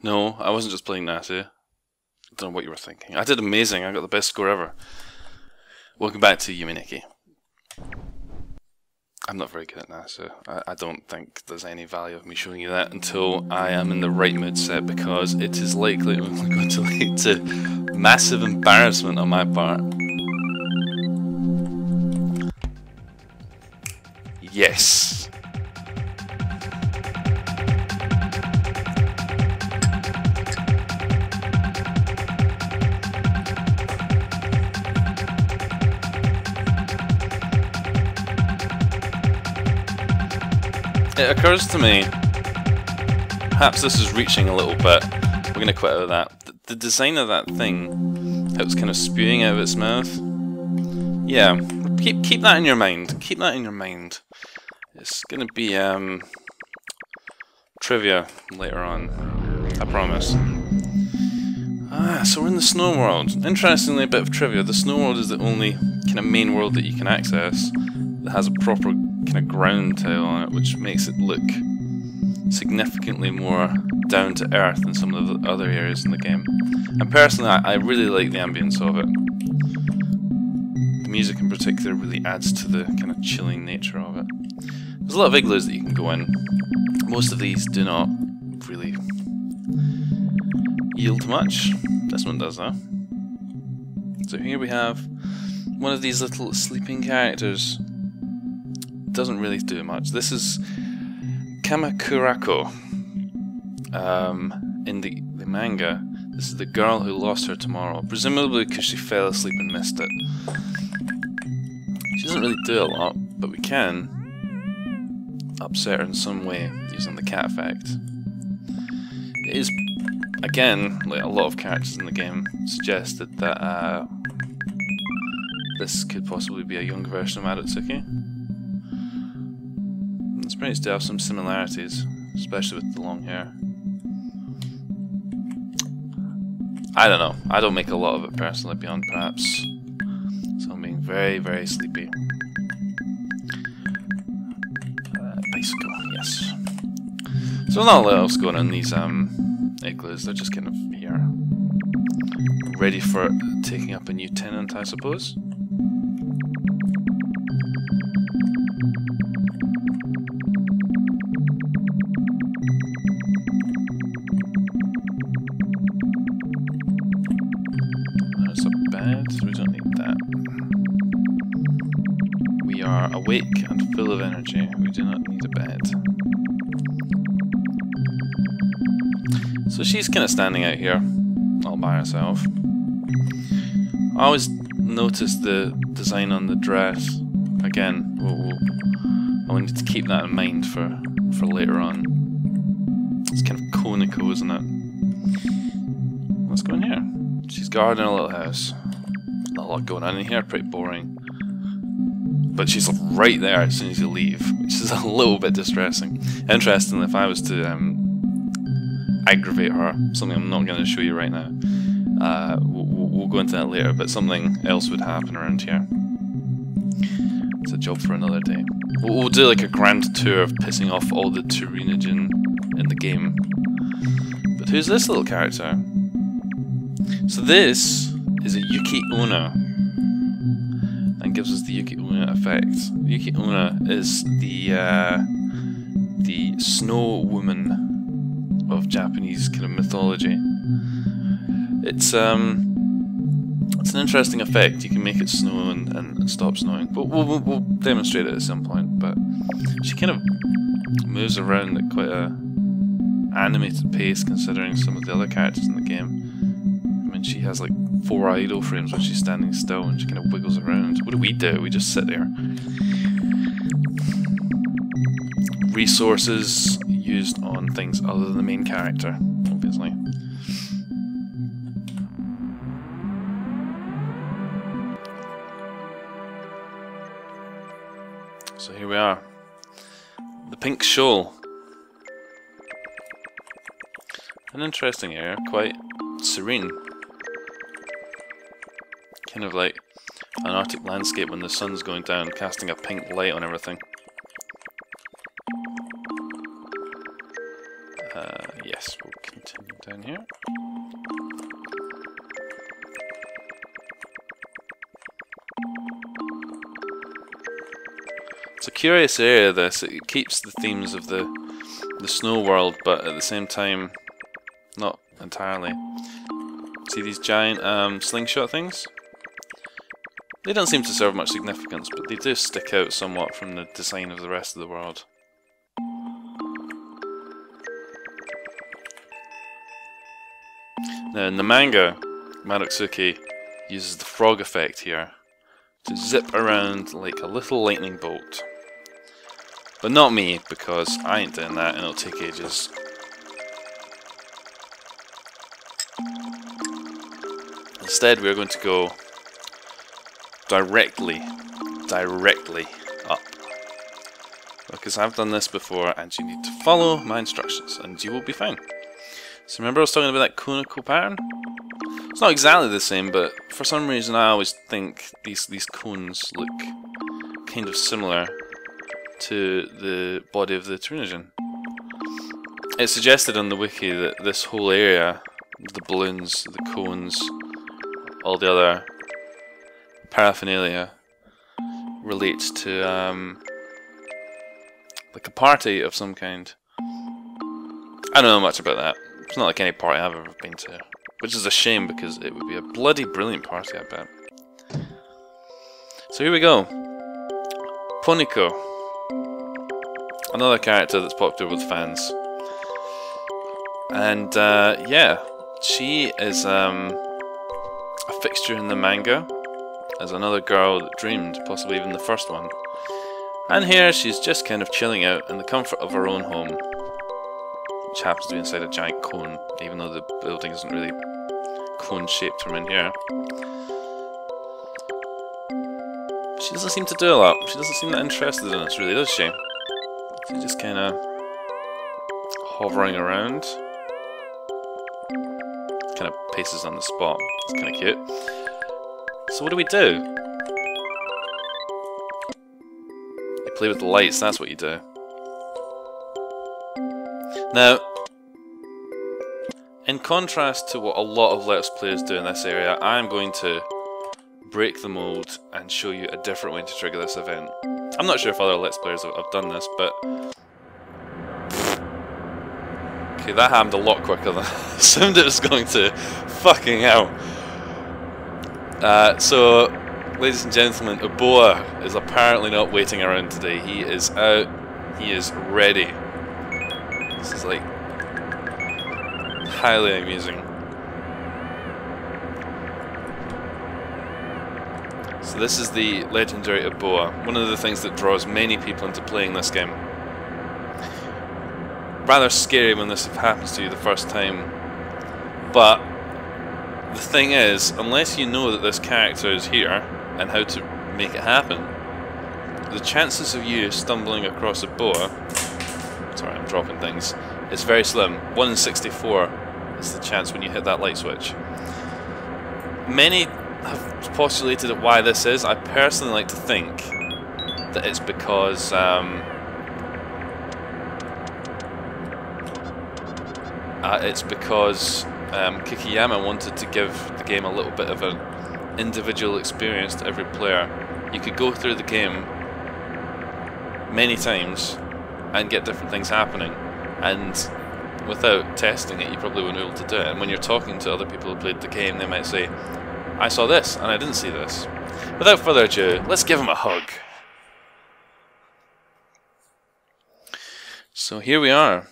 No, I wasn't just playing Nasu. I don't know what you were thinking. I did amazing. I got the best score ever. Welcome back to Yume Nikki. I'm not very good at Nasu. I don't think there's any value of me showing you that until I am in the right mood set, because it is likely only going to lead to massive embarrassment on my part. Yes! It occurs to me, perhaps this is reaching a little bit, we're going to quit out of that. The design of that thing, how it's kind of spewing out of its mouth, yeah, keep that in your mind, keep that in your mind. It's going to be trivia later on, I promise. So we're in the snow world. Interestingly, a bit of trivia, the snow world is the only kind of main world that you can access that has a proper kind of ground tile on it, which makes it look significantly more down to earth than some of the other areas in the game. And personally, I really like the ambience of it. The music in particular really adds to the kind of chilling nature of it. There's a lot of igloos that you can go in. Most of these do not really yield much. This one does though. So here we have one of these little sleeping characters. Doesn't really do much. This is Kamakurako. In the manga, this is the girl who lost her tomorrow, presumably because she fell asleep and missed it. She doesn't really do a lot, but we can upset her in some way using the cat effect. It is, again, like a lot of characters in the game, suggested that this could possibly be a young version of Maritsuki. It's nice to have some similarities, especially with the long hair. I don't know. I don't make a lot of it personally, beyond perhaps so I'm being very, very sleepy. Bicycle, yes. So there's not a lot else going on in these igloos. They're just kind of here, ready for taking up a new tenant, I suppose. So we don't need that. We are awake and full of energy. We do not need a bed. So she's kind of standing out here, all by herself. I always notice the design on the dress. Again, I need to keep that in mind for later on. It's kind of conical, isn't it? Let's go in here. She's guarding a little house. Not a lot going on in here, pretty boring. But she's right there as soon as you leave, which is a little bit distressing. Interestingly, if I was to aggravate her, something I'm not going to show you right now, we'll go into that later, but something else would happen around here. It's a job for another day. We'll do like a grand tour of pissing off all the Turinijin in the game. But who's this little character? So this is a Yuki Onna, and gives us the Yuki Onna effect. Yuki Onna is the snow woman of Japanese kind of mythology. It's an interesting effect. You can make it snow and stop snowing, but we'll demonstrate it at some point. But she kind of moves around at quite a animated pace, considering some of the other characters in the game. She has like 4 idle frames when she's standing still, and she kind of wiggles around. What do? We just sit there. Resources used on things other than the main character, obviously. So here we are. The Pink Shawl. An interesting area, quite serene. Kind of like an Arctic landscape when the sun's going down, casting a pink light on everything. Yes, we'll continue Down here. It's a curious area, this. It keeps the themes of the snow world, but at the same time, not entirely. See these giant slingshot things? They don't seem to serve much significance, but they do stick out somewhat from the design of the rest of the world. Now in the manga, Marusuke uses the frog effect here to zip around like a little lightning bolt. But not me, because I ain't doing that and it'll take ages. Instead we're going to go directly up. Because I've done this before and you need to follow my instructions and you will be fine. So remember I was talking about that Funeco pattern? It's not exactly the same, but for some reason I always think these cones look kind of similar to the body of the Tunisian. It's suggested on the wiki that this whole area, the balloons, the cones, all the other paraphernalia, relates to like a party of some kind. I don't know much about that. It's not like any party I've ever been to. Which is a shame because it would be a bloody brilliant party, I bet. So here we go. Funeco. Another character that's popular with fans. And yeah, she is a fixture in the manga as another girl that dreamed, possibly even the first one. And here she's just kind of chilling out in the comfort of her own home, which happens to be inside a giant cone, even though the building isn't really cone shaped from in here. She doesn't seem to do a lot. She doesn't seem that interested in us, really, does she? She's just kind of hovering around. Kind of paces on the spot. It's kind of cute. So what do we do? You play with the lights, that's what you do. Now, in contrast to what a lot of Let's Players do in this area, I'm going to break the mold and show you a different way to trigger this event. I'm not sure if other Let's Players have done this, but... Okay, that happened a lot quicker than I assumed it was going to. Fucking hell. So, ladies and gentlemen, Uboa is apparently not waiting around today. He is out. He is ready. This is like highly amusing. So this is the legendary Uboa, one of the things that draws many people into playing this game. Rather scary when this happens to you the first time, but the thing is, unless you know that this character is here and how to make it happen, the chances of you stumbling across a boa, sorry I'm dropping things, is very slim. 1 in 64 is the chance when you hit that light switch. Many have postulated why this is. I personally like to think that it's because Kikiyama wanted to give the game a little bit of an individual experience to every player. You could go through the game many times and get different things happening, and without testing it you probably wouldn't be able to do it. And when you're talking to other people who played the game, they might say, I saw this and I didn't see this. Without further ado, let's give him a hug. So here we are.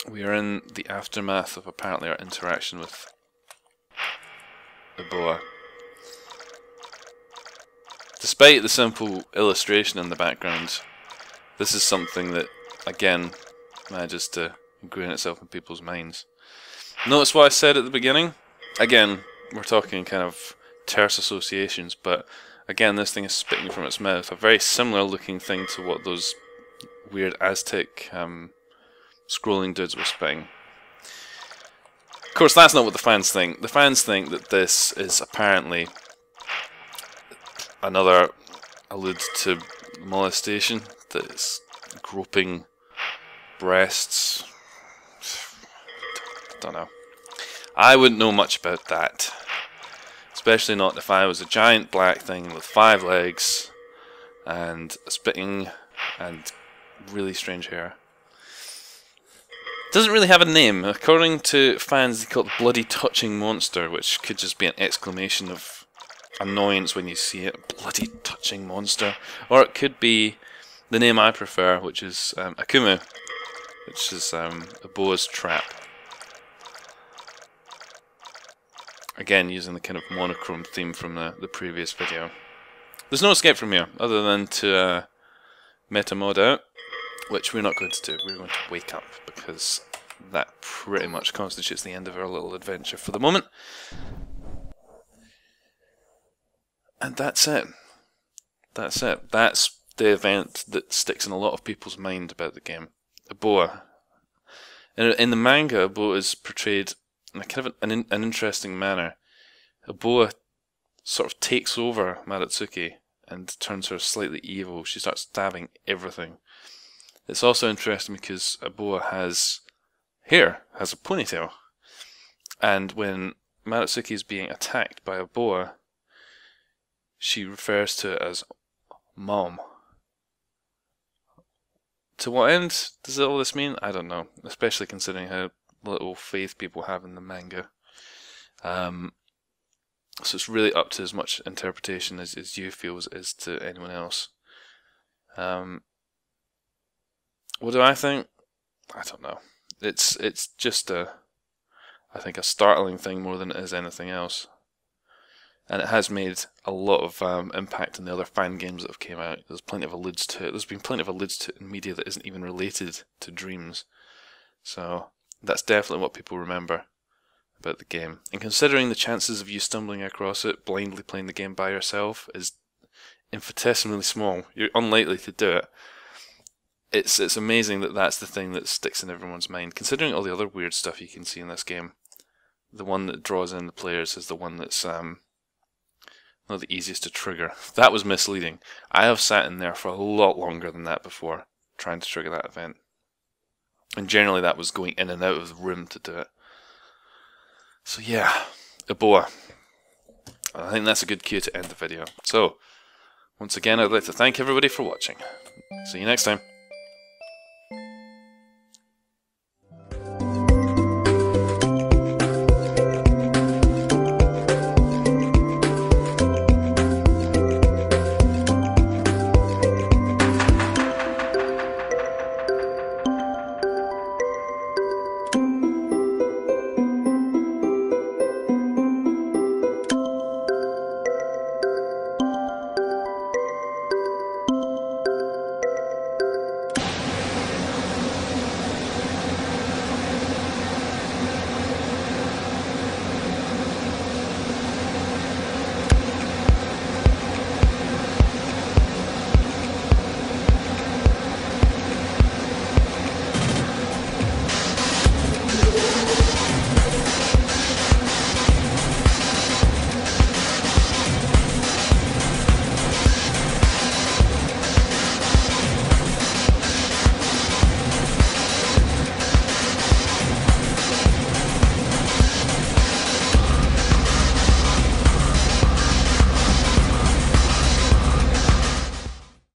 We are in the aftermath of apparently our interaction with the boa. Despite the simple illustration in the background, this is something that, again, manages to ingrain itself in people's minds. Notice what I said at the beginning? Again, we're talking kind of terse associations, but again, this thing is spitting from its mouth. A very similar looking thing to what those weird Aztec scrolling dudes were spitting. Of course, that's not what the fans think. The fans think that this is apparently another allude to molestation, that it's groping breasts. Don't know. I wouldn't know much about that. Especially not if I was a giant black thing with 5 legs and spitting and really strange hair. Doesn't really have a name. According to fans, they call it the bloody touching monster, which could just be an exclamation of annoyance when you see it. Bloody touching monster. Or it could be the name I prefer, which is Akumu, which is a boa's trap. Again, using the kind of monochrome theme from the previous video. There's no escape from here, other than to meta mode out, which we're not going to do. We're going to wake up, because that pretty much constitutes the end of our little adventure for the moment. And that's it. That's it. That's the event that sticks in a lot of people's mind about the game. A boa. In the manga, a boa is portrayed in a kind of an interesting manner. A boa sort of takes over Maritsuki and turns her slightly evil. She starts stabbing everything. It's also interesting because a boa has hair, has a ponytail. And when Maritsuki is being attacked by a boa, she refers to it as Mom. To what end does all this mean? I don't know, especially considering how little faith people have in the manga. So it's really up to as much interpretation as you feel as to anyone else. What do I think? I don't know. It's just I think a startling thing more than it is anything else. And it has made a lot of impact in the other fan games that have came out. There's plenty of alludes to it. There's been plenty of alludes to it in media that isn't even related to Dreams. So that's definitely what people remember about the game. And considering the chances of you stumbling across it, blindly playing the game by yourself, is infinitesimally small. You're unlikely to do it. It's amazing that that's the thing that sticks in everyone's mind. Considering all the other weird stuff you can see in this game, the one that draws in the players is the one that's not the easiest to trigger. That was misleading. I have sat in there for a lot longer than that before, trying to trigger that event. And generally that was going in and out of the room to do it. So yeah, a boa. I think that's a good cue to end the video. So, once again, I'd like to thank everybody for watching. See you next time.